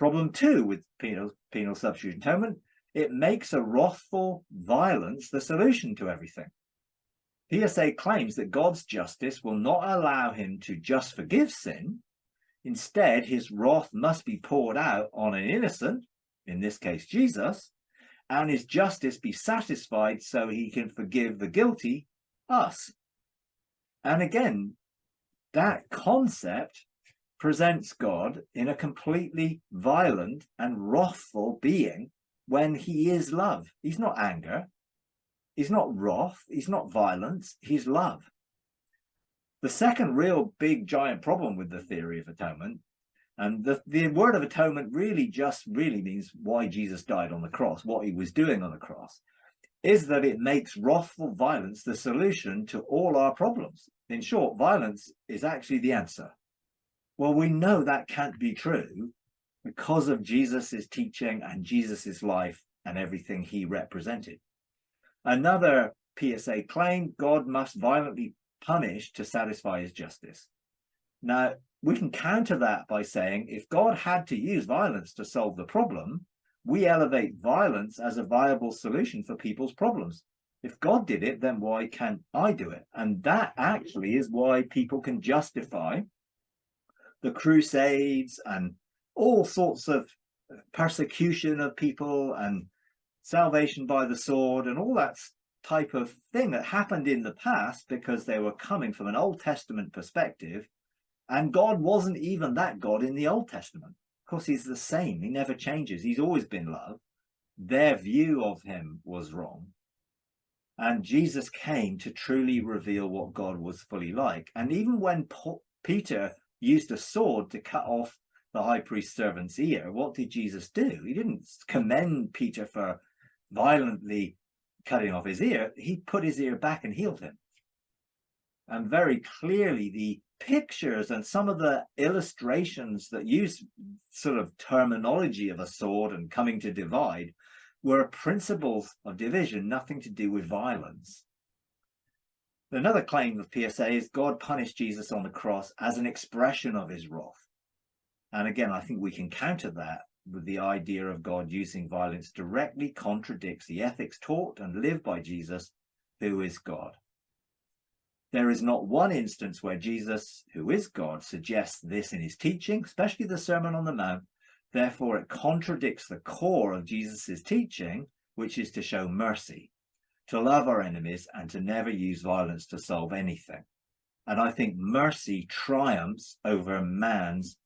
Problem 2 with penal substitutionary atonement, it makes a wrathful violence the solution to everything. PSA claims that God's justice will not allow him to just forgive sin. Instead, his wrath must be poured out on an innocent, in this case Jesus, and his justice be satisfied so he can forgive the guilty, us. And again, that concept presents God in a completely violent and wrathful being when he is love. He's not anger. He's not wrath. He's not violence. He's love. The second real big giant problem with the theory of atonement, and the word of atonement really means why Jesus died on the cross, what he was doing on the cross, is that it makes wrathful violence the solution to all our problems. In short, violence is actually the answer. Well, we know that can't be true because of Jesus's teaching and Jesus's life and everything he represented. Another PSA claim, God must violently punish to satisfy his justice. Now, we can counter that by saying if God had to use violence to solve the problem, we elevate violence as a viable solution for people's problems. If God did it, then why can't I do it? And that actually is why people can justify the Crusades and all sorts of persecution of people and salvation by the sword and all that type of thing that happened in the past because they were coming from an Old Testament perspective, and God wasn't even that God in the Old Testament. Of course, he's the same. He never changes. He's always been love. Their view of him was wrong. And Jesus came to truly reveal what God was fully like. And even when Peter used a sword to cut off the high priest's servant's ear, what did Jesus do? He didn't commend Peter for violently cutting off his ear. He put his ear back and healed him. And very clearly, the pictures and some of the illustrations that use sort of terminology of a sword and coming to divide were principles of division, nothing to do with violence. Another claim of PSA is God punished Jesus on the cross as an expression of his wrath. And again, I think we can counter that with the idea of God using violence directly contradicts the ethics taught and lived by Jesus, who is God. There is not one instance where Jesus, who is God, suggests this in his teaching, especially the Sermon on the Mount. Therefore, it contradicts the core of Jesus's teaching, which is to show mercy, to love our enemies, and to never use violence to solve anything. And I think mercy triumphs over man's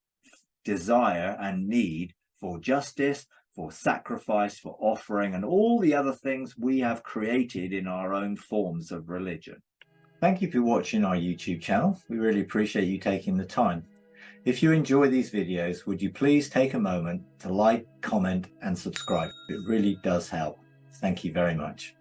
desire and need for justice, for sacrifice, for offering, and all the other things we have created in our own forms of religion. Thank you for watching our YouTube channel. We really appreciate you taking the time. If you enjoy these videos, would you please take a moment to like, comment, and subscribe? It really does help. Thank you very much.